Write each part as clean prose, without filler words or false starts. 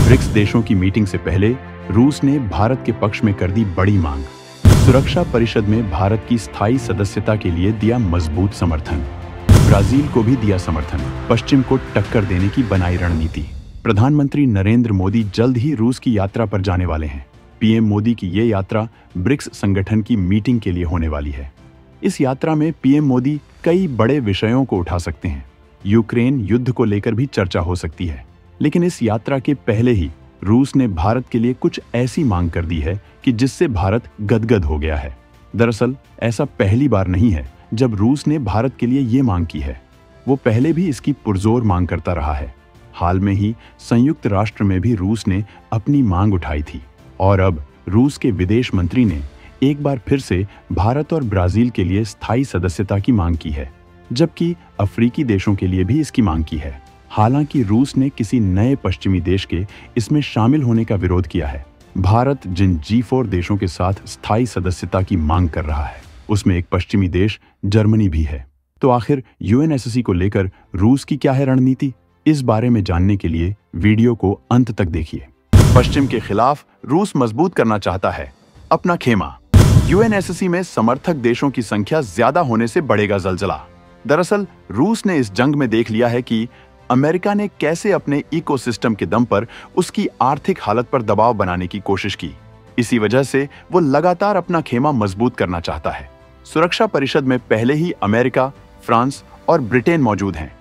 BRICS देशों की meeting से पहले रूस ने भारत के पक्ष में कर दी बड़ी मांग। सुरक्षा परिषद में भारत की स्थायी सदस्यता के लिए दिया मजबूत समर्थन। ब्राजील को भी दिया समर्थन। पश्चिम को टक्कर देने की बनाई रणनीति। प्रधानमंत्री नरेंद्र मोदी जल्द ही रूस की यात्रा पर जाने वाले हैं। पीएम मोदी की ये यात्रा ब्रिक्स संगठन की मीटिंग के लिए होने वाली है। इस यात्रा में पीएम मोदी कई बड़े विषयों को उठा सकते हैं। यूक्रेन युद्ध को लेकर भी चर्चा हो सकती है। लेकिन इस यात्रा के पहले ही रूस ने भारत के लिए कुछ ऐसी मांग कर दी है कि जिससे भारत गदगद हो गया है। दरअसल ऐसा पहली बार नहीं है जब रूस ने भारत के लिए ये मांग की है। वो पहले भी इसकी पुरजोर मांग करता रहा है। हाल में ही संयुक्त राष्ट्र में भी रूस ने अपनी मांग उठाई थी और अब रूस के विदेश मंत्री ने एक बार फिर से भारत और ब्राजील के लिए स्थायी सदस्यता की मांग की है, जबकि अफ्रीकी देशों के लिए भी इसकी मांग की है। हालांकि रूस ने किसी नए पश्चिमी देश के इसमें शामिल होने का विरोध किया है। भारत जिन G4 देशों के साथ स्थायी सदस्यता की मांग कर रहा है, उसमें एक पश्चिमी देश जर्मनी भी है। तो आखिर UNSC को लेकर रूस की क्या है रणनीति? इस बारे में जानने के लिए वीडियो को अंत तक देखिए। पश्चिम के खिलाफ रूस मजबूत करना चाहता है अपना खेमा। UNSC में समर्थक देशों की संख्या ज्यादा होने से बढ़ेगा जलजला। दरअसल रूस ने इस जंग में देख लिया है कि अमेरिका ने कैसे अपने इकोसिस्टम के दम पर उसकी आर्थिक हालत पर दबाव बनाने की कोशिश की। इसी वजह से वो लगातार अपना खेमा मजबूत करना चाहता है। सुरक्षा परिषद में पहले ही अमेरिका, फ्रांस और ब्रिटेन मौजूद हैं।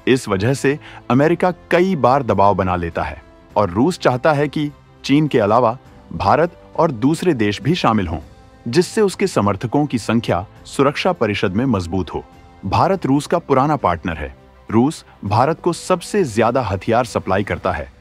इस वजह से अमेरिका कई बार दबाव बना लेता है और रूस चाहता है कि चीन के अलावा भारत और दूसरे देश भी शामिल हों, जिससे उसके समर्थकों की संख्या सुरक्षा परिषद में मजबूत हो। भारत रूस का पुराना पार्टनर है। रूस भारत को सबसे ज्यादा हथियार सप्लाई करता है।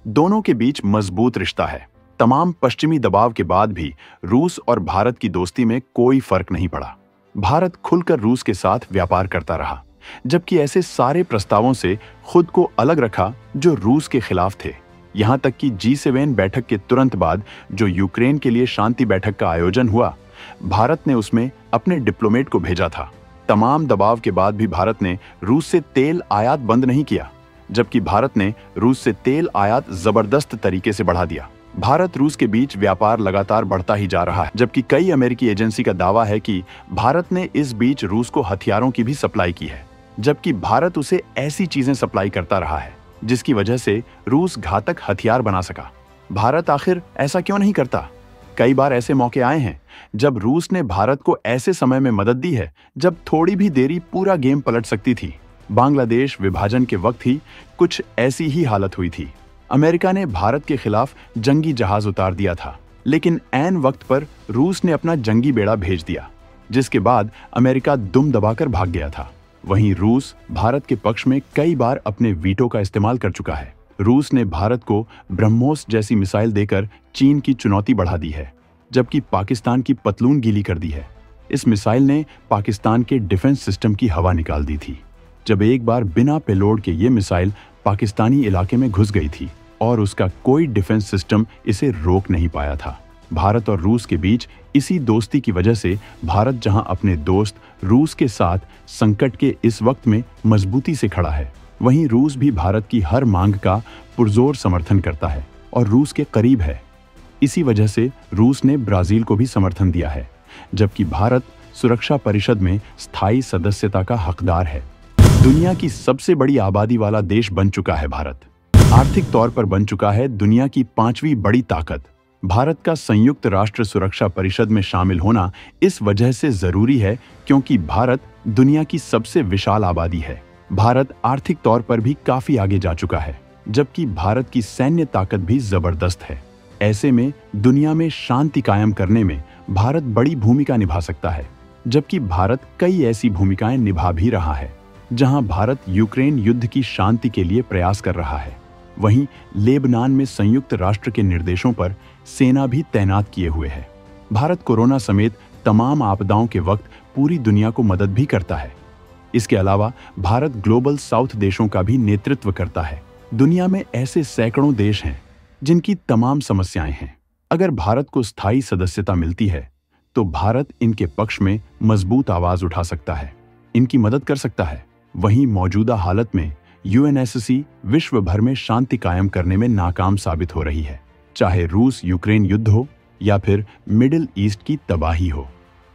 दोनों के बीच मजबूत रिश्ता है। तमाम पश्चिमी दबाव के बाद भी रूस और भारत की दोस्ती में कोई फर्क नहीं पड़ा। भारत खुलकर रूस के साथ व्यापार करता रहा, जबकि ऐसे सारे प्रस्तावों से खुद को अलग रखा जो रूस के खिलाफ थे। यहां तक कि G7 बैठक के तुरंत बाद जो यूक्रेन के लिए शांति बैठक का आयोजन हुआ, भारत ने उसमें अपने डिप्लोमेट को भेजा था। तमाम दबाव के बाद भी भारत ने रूस से तेल आयात बंद नहीं किया, जबकि भारत ने रूस से तेल आयात जबरदस्त तरीके से बढ़ा दिया। भारत रूस के बीच व्यापार लगातार बढ़ता ही जा रहा है, जबकि कई अमेरिकी एजेंसी का दावा है कि भारत ने इस बीच रूस को हथियारों की भी सप्लाई की है, जबकि भारत उसे ऐसी चीजें सप्लाई करता रहा है जिसकी वजह से रूस घातक हथियार बना सका। भारत आखिर ऐसा क्यों नहीं करता? कई बार ऐसे मौके आए हैं जब रूस ने भारत को ऐसे समय में मदद दी है जब थोड़ी भी देरी पूरा गेम पलट सकती थी। बांग्लादेश विभाजन के वक्त ही कुछ ऐसी ही हालत हुई थी। अमेरिका ने भारत के खिलाफ जंगी जहाज उतार दिया था, लेकिन ऐन वक्त पर रूस ने अपना जंगी बेड़ा भेज दिया, जिसके बाद अमेरिका दुम दबाकर भाग गया था। वहीं रूस भारत के पक्ष में कई बार अपने वीटो का इस्तेमाल कर चुका है। रूस ने भारत को ब्रह्मोस जैसी मिसाइल देकर चीन की चुनौती बढ़ा दी है, जबकि पाकिस्तान की पतलून गीली कर दी है। इस मिसाइल ने पाकिस्तान के डिफेंस सिस्टम की हवा निकाल दी थी, जब एक बार बिना पेलोड के ये मिसाइल पाकिस्तानी इलाके में घुस गई थी और उसका कोई डिफेंस सिस्टम इसे रोक नहीं पाया था। भारत और रूस के बीच इसी दोस्ती की वजह से भारत जहां अपने दोस्त रूस के साथ संकट के इस वक्त में मजबूती से खड़ा है, वहीं रूस भी भारत की हर मांग का पुरजोर समर्थन करता है और रूस के करीब है। इसी वजह से रूस ने ब्राजील को भी समर्थन दिया है, जबकि भारत सुरक्षा परिषद में स्थायी सदस्यता का हकदार है। दुनिया की सबसे बड़ी आबादी वाला देश बन चुका है भारत। आर्थिक तौर पर बन चुका है दुनिया की 5वीं बड़ी ताकत। भारत का संयुक्त राष्ट्र सुरक्षा परिषद में शामिल होना इस वजह से जरूरी है क्योंकि भारत दुनिया की सबसे विशाल आबादी है। भारत आर्थिक तौर पर भी काफी आगे जा चुका है, जबकि भारत की सैन्य ताकत भी जबरदस्त है। ऐसे में दुनिया में शांति कायम करने में भारत बड़ी भूमिका निभा सकता है, जबकि भारत कई ऐसी भूमिकाएं निभा भी रहा है। जहां भारत यूक्रेन युद्ध की शांति के लिए प्रयास कर रहा है, वहीं लेबनान में संयुक्त राष्ट्र के निर्देशों पर सेना भी तैनात किए हुए है। भारत कोरोना समेत तमाम आपदाओं के वक्त पूरी दुनिया को मदद भी करता है। इसके अलावा भारत ग्लोबल साउथ देशों का भी नेतृत्व करता है। दुनिया में ऐसे सैकड़ों देश हैं जिनकी तमाम समस्याएं हैं। अगर भारत को स्थायी सदस्यता मिलती है तो भारत इनके पक्ष में मजबूत आवाज उठा सकता है, इनकी मदद कर सकता है। वहीं मौजूदा हालत में यूएनएससी विश्व भर में शांति कायम करने में नाकाम साबित हो रही है, चाहे रूस यूक्रेन युद्ध हो या फिर मिडिल ईस्ट की तबाही हो।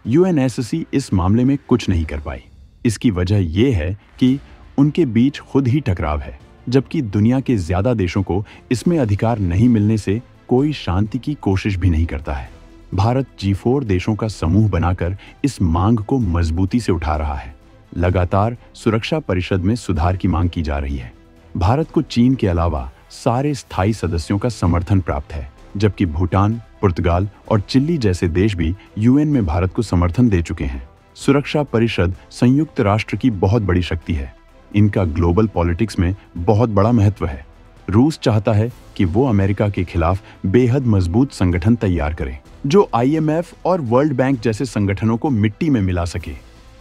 यूएनएससी इस मामले में कुछ नहीं कर पाई। इसकी वजह यह है कि उनके बीच खुद ही टकराव है, जबकि दुनिया के ज्यादा देशों को इसमें अधिकार नहीं मिलने से कोई शांति की कोशिश भी नहीं करता है। भारत G4 देशों का समूह बनाकर इस मांग को मजबूती से उठा रहा है। लगातार सुरक्षा परिषद में सुधार की मांग की जा रही है। भारत को चीन के अलावा सारे स्थायी सदस्यों का समर्थन प्राप्त है, जबकि भूटान, पुर्तगाल और चिली जैसे देश भी यूएन में भारत को समर्थन दे चुके हैं। सुरक्षा परिषद संयुक्त राष्ट्र की बहुत बड़ी शक्ति है। इनका ग्लोबल पॉलिटिक्स में बहुत बड़ा महत्व है। रूस चाहता है कि वो अमेरिका के खिलाफ बेहद मजबूत संगठन तैयार करे, जो IMF और वर्ल्ड बैंक जैसे संगठनों को मिट्टी में मिला सके।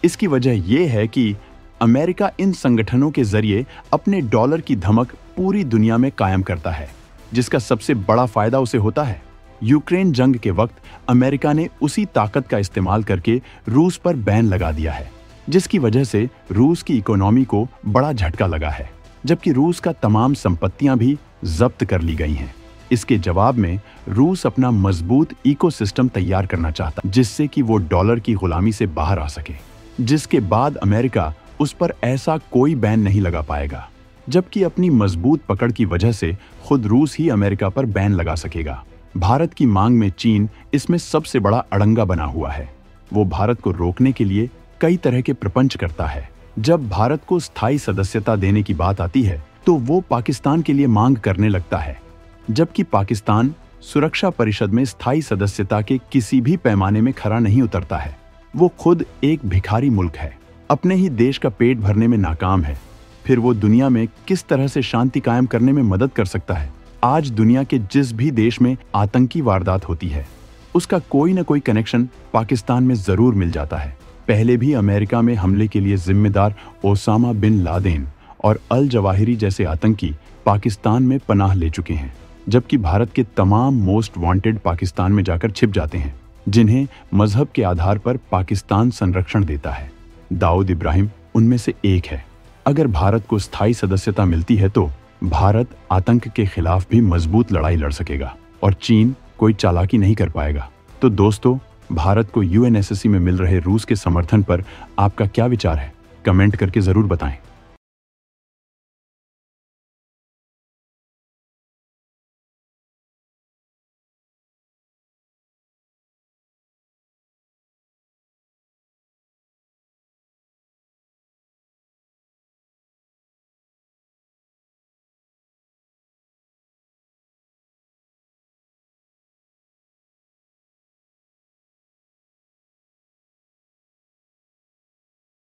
इसकी वजह यह है कि अमेरिका इन संगठनों के जरिए अपने डॉलर की धमक पूरी दुनिया में कायम करता है, जिसका सबसे बड़ा फायदा उसे होता है। यूक्रेन जंग के वक्त अमेरिका ने उसी ताकत का इस्तेमाल करके रूस पर बैन लगा दिया है, जिसकी वजह से रूस की इकोनॉमी को बड़ा झटका लगा है, जबकि रूस का तमाम संपत्तियां भी जब्त कर ली गई हैं। इसके जवाब में रूस अपना मजबूत इकोसिस्टम तैयार करना चाहता, जिससे कि वो डॉलर की गुलामी से बाहर आ सके, जिसके बाद अमेरिका उस पर ऐसा कोई बैन नहीं लगा पाएगा, जबकि अपनी मजबूत पकड़ की वजह से खुद रूस ही अमेरिका पर बैन लगा सकेगा। भारत की मांग में चीन इसमें सबसे बड़ा अड़ंगा बना हुआ है। वो भारत को रोकने के लिए कई तरह के प्रपंच करता है। जब भारत को स्थायी सदस्यता देने की बात आती है तो वो पाकिस्तान के लिए मांग करने लगता है, जबकि पाकिस्तान सुरक्षा परिषद में स्थायी सदस्यता के किसी भी पैमाने में खरा नहीं उतरता है। वो खुद एक भिखारी मुल्क है, अपने ही देश का पेट भरने में नाकाम है। फिर वो दुनिया में किस तरह से शांति कायम करने में मदद कर सकता है? आज दुनिया के जिस भी देश में आतंकी वारदात होती है, उसका कोई न कोई कनेक्शन पाकिस्तान में जरूर मिल जाता है। पहले भी अमेरिका में हमले के लिए जिम्मेदार ओसामा बिन लादेन और अल जवाहिरी जैसे आतंकी पाकिस्तान में पनाह ले चुके हैं, जबकि भारत के तमाम मोस्ट वांटेड पाकिस्तान में जाकर छिप जाते हैं, जिन्हें मजहब के आधार पर पाकिस्तान संरक्षण देता है। दाऊद इब्राहिम उनमें से एक है। अगर भारत को स्थायी सदस्यता मिलती है तो भारत आतंक के खिलाफ भी मजबूत लड़ाई लड़ सकेगा और चीन कोई चालाकी नहीं कर पाएगा। तो दोस्तों, भारत को यूएनएससी में मिल रहे रूस के समर्थन पर आपका क्या विचार है? कमेंट करके जरूर बताएं।